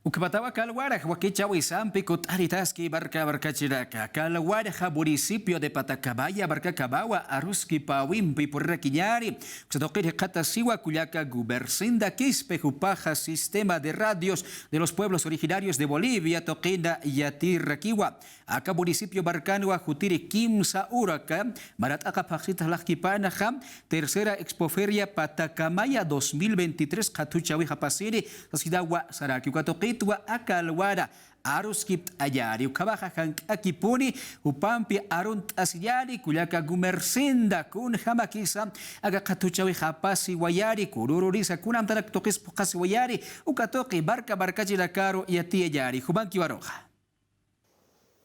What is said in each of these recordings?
Ukapatawa Calguaraja, Huaquichahui, Sampico, Taritaski, Barca Chiraca, Calguaraja, municipio de Patacabaya, Barca Cabawa, Aruski, Pauimpi, Purraquiñari, Xatoquiri, Catasiwa, Cuyaca, Gubersinda, Quispe, Jupaja, sistema de radios de los pueblos originarios de Bolivia, Toquina y Atirraquiwa, acá municipio Barcanua, Jutiri, Kimsa, Uraca, Marataca, Pajita, Lajipanaja, tercera expoferia Patacamaya 2023, Catuchawi, Japasiri, Sidawa, Saraki, Toquitwa, Acalwara, Aruskip Ayari, Ukabaja Akipuni, Upampi Arunt Asiyari, Kuyaka Gumersinda, Kun Hamakisa, Agakatuchawi Hapasi Wayari, Kururisa, Kunam Tarak Tokis Pukasi Wayari, Ukatoki, Barca Chilacaro y Atia Yari, Jubanki Baroja.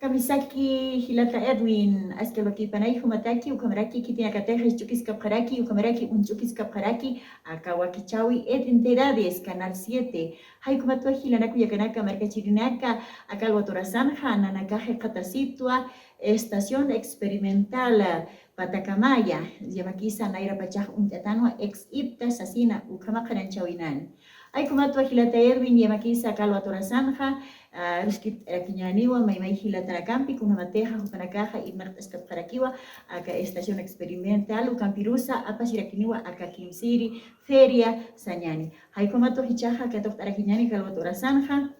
Kamisaki hilata Edwin askelwaki panay humataki ukamaraki kitinakateja chukis kapkaraki ukamaraki unchukis kapkaraki akawakichawi Edwin canal 7 haikumatua hilanaku yakanaka marcachirinaka akalwatorazanja nanakaje katasitwa estación experimental Patacamaya yamakisa naira pachaj untatanwa ex ipta sasina ukamakaranchawinan haikumatua hilata Edwin yamakisa akalwatorazanja Ruskip Raquiñaniwa, Maimai Hilatarakampi, Kunamateja, Jupanakaja y Martas Kapkarakiwa, acá estación experimental, Ucampirusa, Apashiraquiniwa, acá Kimsiri, Feria, Sañani. Haikomato Hichaja, Katok Araquiñani, Calvatora Zanja,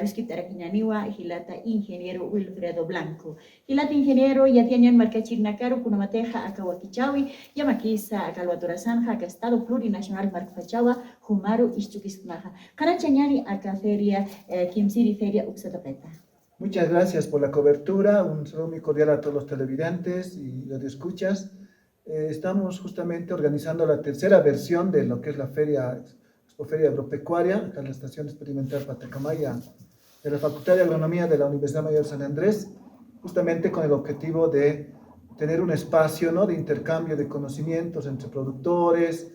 Ruskip Araquiñaniwa, Hilata Ingeniero Wilfredo Blanco. Hilata Ingeniero, Yatianian Marcachirnacaro, Kunamateja, acá Wakichawi, Yamakisa, Calvatora Zanja, acá Estado Plurinacional Marcachawa, Humaru, Ischukismaja. Karachañani, acá Feria, Kimsiri, Feria, Uxatapeta. Muchas gracias por la cobertura. Un saludo muy cordial a todos los televidentes y los escuchas. Estamos justamente organizando la tercera versión de lo que es la Feria Agropecuaria, acá en la Estación Experimental Patacamaya, de la Facultad de Agronomía de la Universidad Mayor de San Andrés, justamente con el objetivo de tener un espacio, ¿no?, de intercambio de conocimientos entre productores,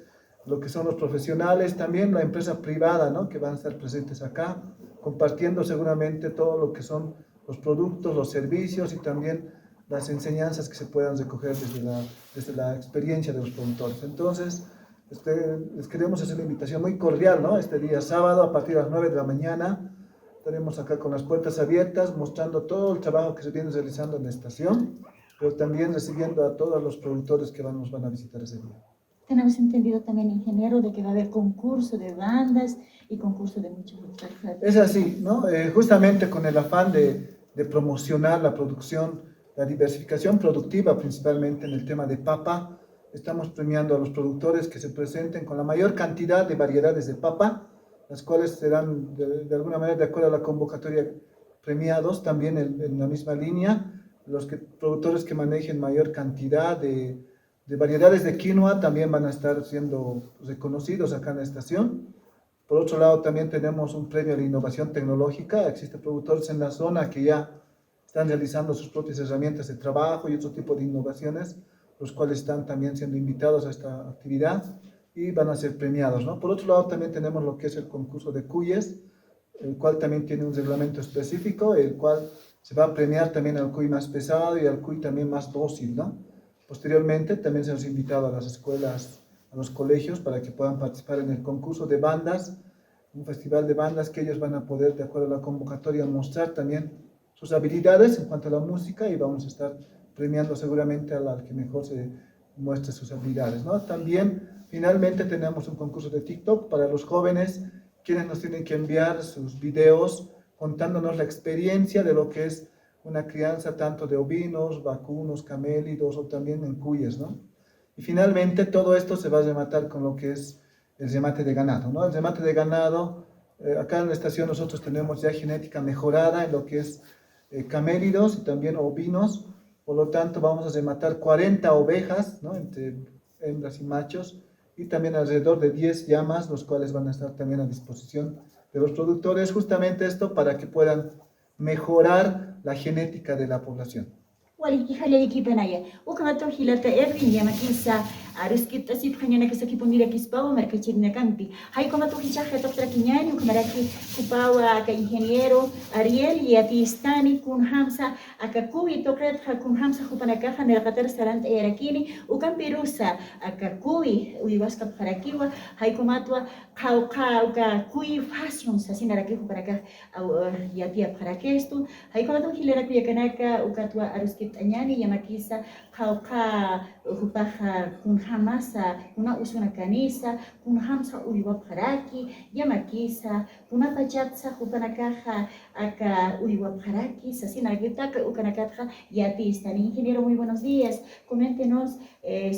lo que son los profesionales, también la empresa privada, ¿no?, que van a estar presentes acá, compartiendo seguramente todo lo que son los productos, los servicios y también las enseñanzas que se puedan recoger desde la experiencia de los productores. Entonces, les queremos hacer la invitación muy cordial, ¿no? Este día sábado a partir de las 9 de la mañana estaremos acá con las puertas abiertas, mostrando todo el trabajo que se viene realizando en la estación, pero también recibiendo a todos los productores que nos van a visitar ese día. Tenemos entendido también, ingeniero, de que va a haber concurso de bandas y concurso de muchos otros. Es así, ¿no? Justamente con el afán de promocionar la producción, la diversificación productiva, principalmente en el tema de papa, estamos premiando a los productores que se presenten con la mayor cantidad de variedades de papa, las cuales serán de alguna manera, de acuerdo a la convocatoria, premiados también en la misma línea. Los productores que manejen mayor cantidad de variedades de quinoa también van a estar siendo reconocidos acá en la estación. Por otro lado, también tenemos un premio de innovación tecnológica. Existen productores en la zona que ya están realizando sus propias herramientas de trabajo y otro tipo de innovaciones, los cuales están también siendo invitados a esta actividad y van a ser premiados, ¿no? Por otro lado, también tenemos lo que es el concurso de cuyes, el cual también tiene un reglamento específico, el cual se va a premiar también al cuy más pesado y al cuy también más dócil, ¿no? Posteriormente, también se nos ha invitado a las escuelas, a los colegios, para que puedan participar en el concurso de bandas, un festival de bandas que ellos van a poder, de acuerdo a la convocatoria, mostrar también sus habilidades en cuanto a la música y vamos a estar premiando seguramente al que mejor se muestre sus habilidades, ¿no? También, finalmente, tenemos un concurso de TikTok para los jóvenes, quienes nos tienen que enviar sus videos contándonos la experiencia de lo que es una crianza tanto de ovinos, vacunos, camélidos o también en cuyes, ¿no? Y finalmente, todo esto se va a rematar con lo que es el remate de ganado, ¿no? El remate de ganado, acá en la estación nosotros tenemos ya genética mejorada en lo que es camélidos y también ovinos. Por lo tanto, vamos a rematar 40 ovejas, ¿no?, entre hembras y machos, y también alrededor de 10 llamas, los cuales van a estar también a disposición de los productores, justamente esto para que puedan mejorar la genética de la población. Waliki hale equipenaya. Ukamato hilata Erwin yamakisa aruskita sit mañana que saki pondira kispawa markachirina campi. Hay como tu hichaje doctora Kiñani, kumaraki kupawa ka ingeniero Ariel y atistani kun hamsa akakuwi tokret kun hamsa hupanakaja nerakatar sarant erakini ukan pirusa akakuwi uiwaska parakiwa hay komatwa kauka kui fashion sasina raki hupanaka yatia parakestu hay komatu hilera kuya kanaka ukatwa aruskit anyani yamakisa kauka hupaja kun hamasa kuna usuna kanisa kun hamsa uiwa paraki yamakisa kuna pachatsa hupanakaja aka uiwa paraki sasina gitaka ukanakatja yatistani. Ingeniero, muy buenos días. Coméntenos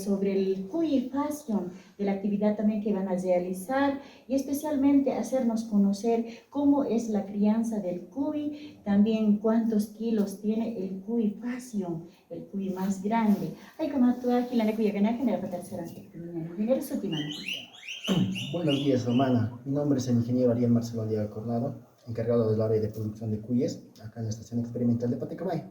sobre el cuy fashion, de la actividad también que van a realizar y especialmente hacernos conocer cómo es la crianza del cuy, también cuántos kilos tiene el cuy fashion, el cuy más grande. Hay como actuar aquí la necuyacaná que me la tercera ingeniero Sotimano. Buenos días, Romana. Mi nombre es el ingeniero Ariel Marcelo Diego Cornado, encargado del área de producción de cuyes, acá en la Estación Experimental de Patacamaya.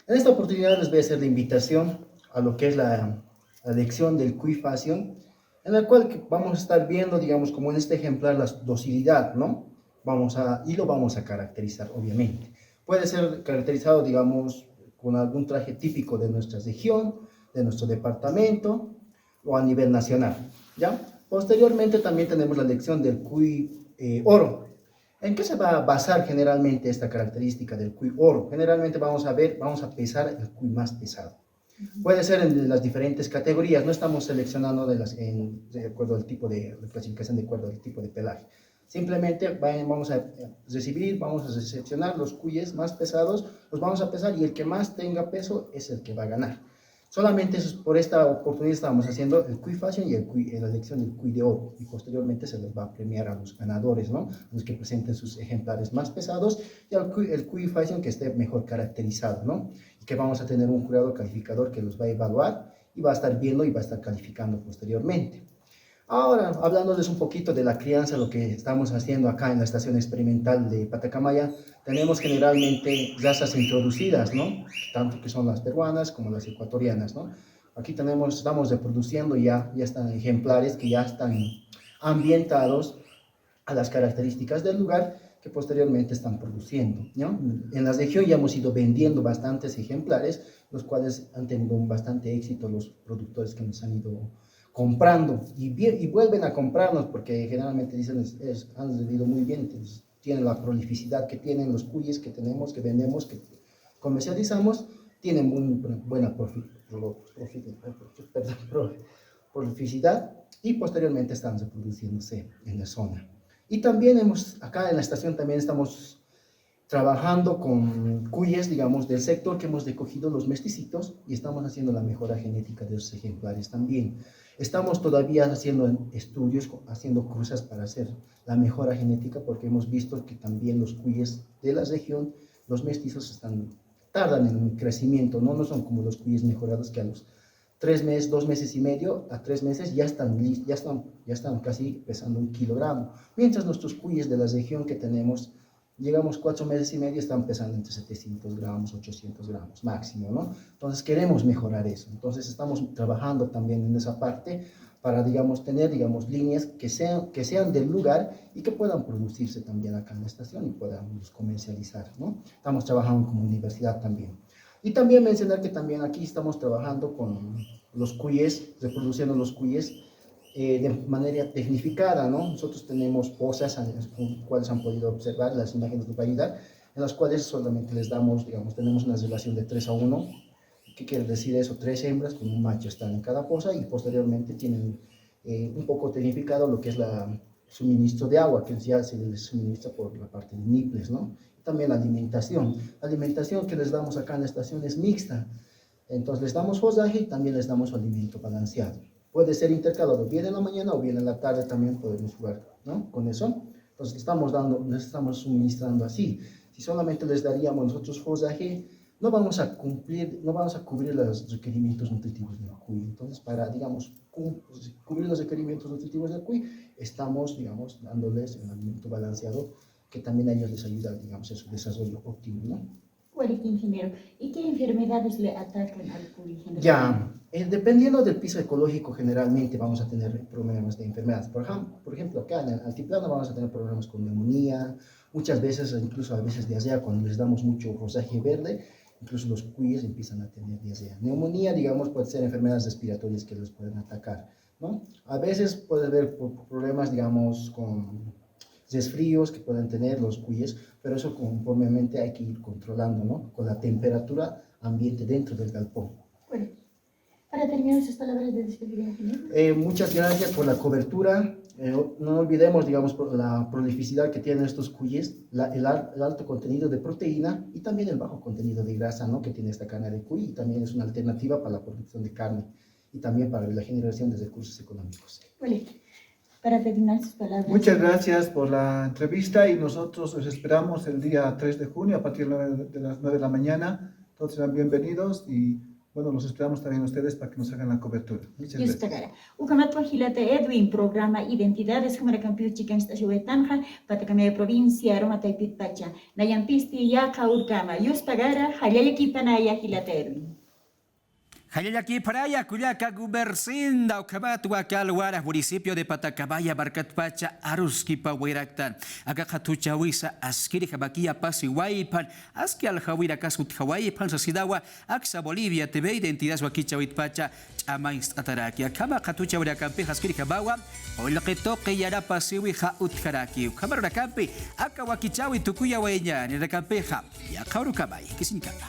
En esta oportunidad les voy a hacer la invitación a lo que es la lección del cuy fashion, en la cual vamos a estar viendo, digamos, como en este ejemplar, la docilidad, ¿no? Y lo vamos a caracterizar, obviamente. Puede ser caracterizado, digamos, con algún traje típico de nuestra región, de nuestro departamento o a nivel nacional, ¿ya? Posteriormente también tenemos la lección del cuy oro. ¿En qué se va a basar generalmente esta característica del cuy oro? Generalmente vamos a pesar el cuy más pesado. Puede ser en las diferentes categorías, no estamos seleccionando de acuerdo al tipo de clasificación, de acuerdo al tipo de pelaje. Simplemente vamos a seleccionar los cuyes más pesados, los vamos a pesar y el que más tenga peso es el que va a ganar. Solamente por esta oportunidad estamos haciendo el cuy fashion y la elección del cuy de oro, y posteriormente se les va a premiar a los ganadores, ¿no? Los que presenten sus ejemplares más pesados y el cuy fashion que esté mejor caracterizado, ¿no? Y que vamos a tener un jurado calificador que los va a evaluar y va a estar viendo y va a estar calificando posteriormente. Ahora, hablándoles un poquito de la crianza, lo que estamos haciendo acá en la estación experimental de Patacamaya, tenemos generalmente razas introducidas, ¿no? Tanto que son las peruanas como las ecuatorianas, ¿no? Aquí estamos reproduciendo ya están ejemplares que ya están ambientados a las características del lugar que posteriormente están produciendo, ¿no? En la región ya hemos ido vendiendo bastantes ejemplares, los cuales han tenido un bastante éxito los productores que nos han ido comprando y vuelven a comprarnos porque generalmente dicen han vendido muy bien, entonces, tienen la prolificidad que tienen los cuyes que tenemos, que vendemos, que comercializamos, tienen muy buena prolificidad y posteriormente están reproduciéndose en la zona. Y también acá en la estación también estamos trabajando con cuyes, digamos, del sector que hemos recogido los mesticitos y estamos haciendo la mejora genética de los ejemplares también. Estamos todavía haciendo estudios, haciendo cruzas para hacer la mejora genética porque hemos visto que también los cuyes de la región, los mestizos tardan en el crecimiento, no son como los cuyes mejorados que a los 3 meses, 2 meses y medio, a 3 meses ya están casi pesando 1 kilogramo, mientras nuestros cuyes de la región que tenemos llegamos 4 meses y medio, están pesando entre 700 gramos, 800 gramos máximo, ¿no? Entonces queremos mejorar eso. Entonces estamos trabajando también en esa parte para, digamos, tener, digamos, líneas que sean del lugar y que puedan producirse también acá en la estación y podamos comercializar, ¿no? Estamos trabajando como universidad también. Y también mencionar que también aquí estamos trabajando con los cuyes, reproduciendo los cuyes de manera tecnificada, ¿no? Nosotros tenemos pozas en las cuales han podido observar las imágenes de variedad, en las cuales solamente les damos, digamos, tenemos una relación de 3:1. ¿Qué quiere decir eso? 3 hembras con un macho están en cada poza y posteriormente tienen un poco tecnificado lo que es el suministro de agua, que ya se les suministra por la parte de niples, ¿no? También la alimentación. La alimentación que les damos acá en la estación es mixta. Entonces les damos follaje y también les damos alimento balanceado. Puede ser intercalado bien en la mañana o bien en la tarde, también podemos jugar, ¿no? Con eso. Entonces les estamos suministrando así. Si solamente les daríamos nosotros follaje, no vamos a cubrir los requerimientos nutritivos del cuy. Entonces, para, digamos, cubrir los requerimientos nutritivos del cuy, estamos, digamos, dándoles un alimento balanceado que también a ellos les ayuda, digamos, a su desarrollo óptimo, ¿no? Ingeniero, ¿y qué enfermedades le atacan al cuy? Ya, Dependiendo del piso ecológico, generalmente vamos a tener problemas de enfermedades. Por ejemplo, acá en el altiplano vamos a tener problemas con neumonía, muchas veces, incluso a veces diarrea, cuando les damos mucho rosaje verde, incluso los cuyes empiezan a tener diarrea. Neumonía, digamos, puede ser enfermedades respiratorias que los pueden atacar, ¿no? A veces puede haber problemas, digamos, con resfríos que pueden tener los cuyes, pero eso conformemente hay que ir controlando, ¿no? Con la temperatura ambiente dentro del galpón. Bueno, para terminar sus palabras de despedida, señor. Muchas gracias por la cobertura. No olvidemos, digamos, por la prolificidad que tienen estos cuyes, el alto contenido de proteína y también el bajo contenido de grasa, ¿no?, que tiene esta carne de cuy, y también es una alternativa para la producción de carne y también para la generación de recursos económicos. Bueno, para terminar sus palabras. Muchas gracias por la entrevista y nosotros os esperamos el día 3 de junio a partir de las 9 de la mañana. Todos serán bienvenidos y bueno, los esperamos también ustedes para que nos hagan la cobertura. Muchas gracias. Yustagara. Ukamatwa Hilate Edwin, programa Identidades Humara Campiu Chicken Stasio Tanja, Patacamea Provincia, Roma Taipitpacha, Nayampisti Yaka Urkama, Yustagara, Hayayaki Panaya Hilate Edwin. Hayayaki Paraya, Cuyaca Gubersinda, Ucabatua, Calhuaras, municipio de Patacabaya, Barcatpacha, Aruski, Pahuiractan, Agacatuchawisa, Askiri, Jabaquia, Pasi, Waipan, Aski al Jawira, Casut, Hawaii, Pansasidawa, Axa, Bolivia, TV, Identidad, Wakicha, Huitpacha, Amais, Ataraki, Akama, Catucha, Campi, Askiri, Jabawa, o el Retoque, Yara, Pasiwi, Jautkaraki, Camara Campi, Akawakichawi, Tukuya, Wenya, Nera Campeja, Yakauru Kabay, Kisinkaba.